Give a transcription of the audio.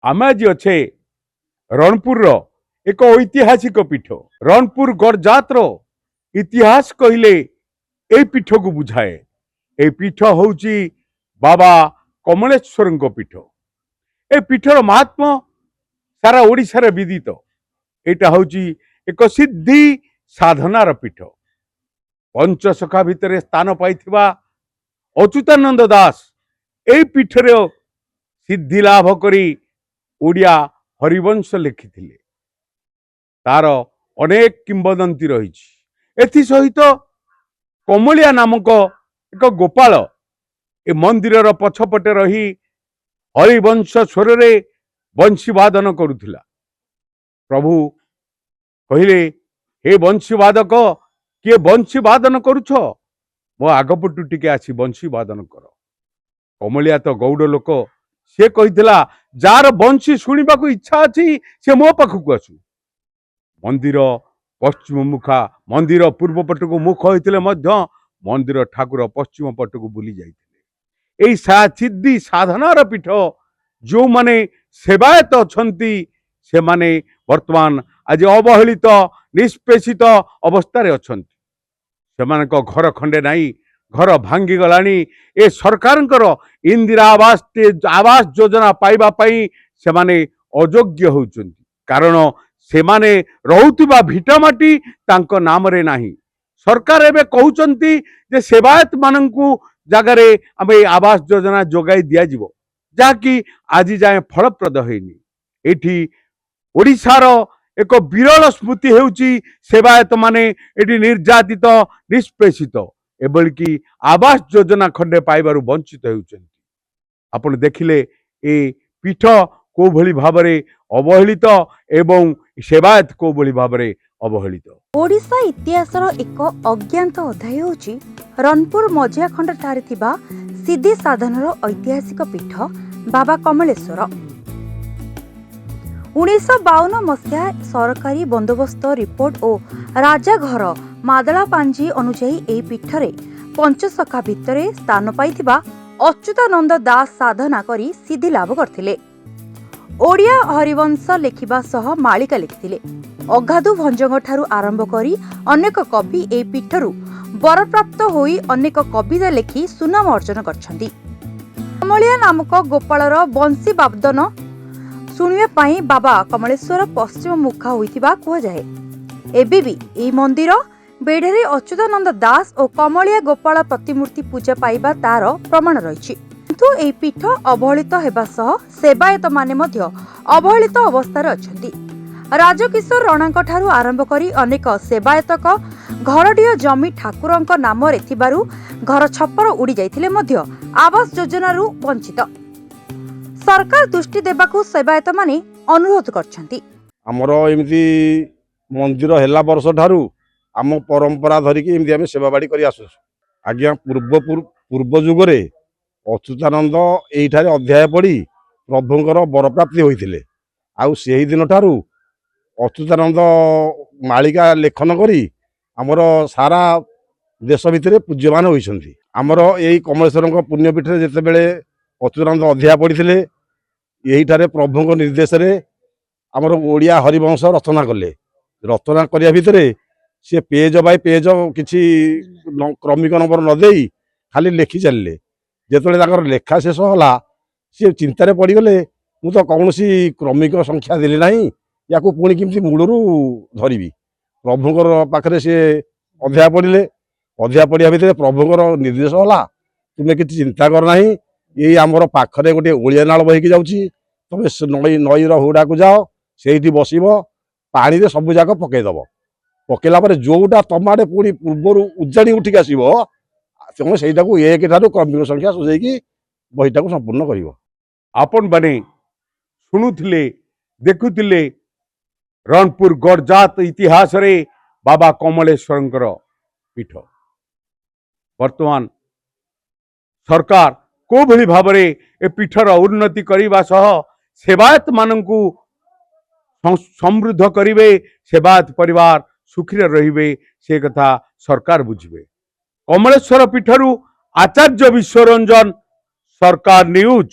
आम आज अच्छे रणपुर एक ऐतिहासिक पीठ रणपुर गड़जात इतिहास कहले ए पीठ को बुझाए। ए पीठ हूँ बाबा कमलेश्वर पीठ। ए पीठर महात्मा सारा ओडिशार विदित। यहाँ हूँ एक सिद्धि साधनार पीठ। पंचसखा भितर स्थान पाई अच्युतानंद दास ए पीठर सिद्धि लाभ करी ओडिया हरिवंश लिखिथिले। तार अनेक किंबदंती रही। एथि सहित कमलिया नामक एक गोपाल ए मंदिर पछपटे रही हरिवंश स्वर रे बंशी वादन करुथिला। प्रभु कहले, हे बंशी वादक किए बंशी वादन करुछ, मो आगपटू टिके आसी बंशी वादन कर। कमलिया तो गौड़ लोक, से कहिथिला जार बंशी शुणिबा को इच्छा अछि से मो पाखक आसु। मंदिर पश्चिम मुखा मंदिर पूर्व पट को मुख होइतिले मध्य मंदिर ठाकुर पश्चिम पट को बुली जाइतिले। एई सिद्धि साधनार पीठ जो माने सेवायत अछंती से माने वर्तमान आज अवहेलित निष्पेषित अवस्था रे अछंती। सेमानक घर खंडे नाही, घर भांगी गलानी। ए सरकारंकर इंदिरा आवास योजना पाइबा पई सेमाने अयोग्य होउचंती। कारण सेमाने रहुतिबा भिटामाटी तांको नाम रे नाही। सरकार एबे कहउचंती जे सेवायत माननकु जगारे आमे आवास योजना जोगाई दिया जिवो, जाकि आज जाए फलप्रद होइनी। एठी ओडिशार एक विरल स्मृति हेउची सेवायत माने एटी निर्यातित निष्पेषित एबळकी आवास योजना खंडे पाइबारु वंचित हेउचंती। आपण देखिले ए पीठ को भली भाबरे अवहेलित एवं सेवायत को भली भाबरे अवहेलित। ओडिशा इतिहासर एक अज्ञात अध्याय होची रणपुर मझिया खंड ठारे थिबा सिद्धि साधनर ऐतिहासिक पीठ बाबा कमलेश्वर। 1952 मसीहा सरकारी बंदोबस्त रिपोर्ट और राजा घर मादला पांजी अनुजाई एही पीठरे पंचसखा भितरे स्थान पाइथिबा अच्युतानंद दास साधना करी सिद्धि लाभ करथिले। ओडिया हरिवंश लेखिबा सह मालिका लिखिथिले। अगाधु भंजंग ठारू आरंभ करी अनेक कवि एही पीठरू बरप्राप्त होई अनेक कविता लेखि सुनाम अर्जन करछन्ती। कमलिया नामक गोपालर बंशी वादन शुणिबा पाई बाबा कमलेश्वर पश्चिम मुखा होइथिबा कुहा जाए। एबे भी एही मंदिर बेढेरे अच्युतानंद दास और कमलिया गोपाल प्रतिमूर्ति पूजा पाइबा तार प्रमाण रहिछि। किंतु एही पीठ अवहेलित हेबा सह सेवायत माने मध्य अवहेलित अवस्था रे अछंती। राजकिशोर रणांक ठारू आरंभ करी अनेक सेवायतक घरडीय जमी ठाकुरंक नाम रे थिबारु घर छप्पर उड़ी जाइथिले मध्य आवास योजना रु वंचित। सरकार दृष्टि देबाकू सेवायत माने अनुरोध करछंती। हमरो एमिति मंदिर हेला वर्ष ठारू आम परंपरा धरिकी एमती आम सेवा बाड़ी करी आसु। आज्ञा पूर्व जुग रे अच्युतानंद एठारे अध्याय पढ़ी प्रभुंकर बरप्राप्ति होइथिले। आउ सेही दिन ठारू अच्युतानंद मालिका लेखन करी आमर सारा देश भितर पूज्यमान होइछंती। आमर एही कमलेश्वर पुण्यपीठ जेते बेले अच्युतानंद अध्याय पढ़ी एठारे प्रभुंक निर्देश रे आमर ओडिया हरिवंश रचना कले। रचना करिया भितरे सी पेज बाय पेज किसी क्रमिक नंबर न देई खाली लेखि चलिए। जिते लेखा शेष होला सी चिंतार पड़गले मु तो कौन क्रमिक संख्या देली ना या पुणी किमती मूलरू धरबी। प्रभुंर पाखे सी अध्याय पढ़ले। अध्याय पढ़िया भितर प्रभुंर निर्देश होला तुम्हें किसी चिंता करना। ये आमर पाखरे गोटे ओलिया नाल बहीकी जाऊँगी, तुम नईर हुड़ा को जाओ, से बसब पानी रे सबू जाक पकईदब। पकेला पर जोटा तम आड़े पुणी पूर्वर उजाणी उठिक आसो तुम से एक ठार क्रमिक संख्या सुझे बहीटा को संपूर्ण कर। आपण बने शुणुथिले देखुथिले रणपुर गड़जात इतिहास रे बाबा कमलेश्वर पीठ। वर्तमान सरकार को भली भाबरे ए पीठर उन्नति करने सह सेवायत माननकु समृद्ध करिवे, सेवायत परिवार सुखी रहिबे से कथा सरकार बुझिबे। कमलेश्वर पीठरू आचार्य विश्वरंजन, सरकार न्यूज।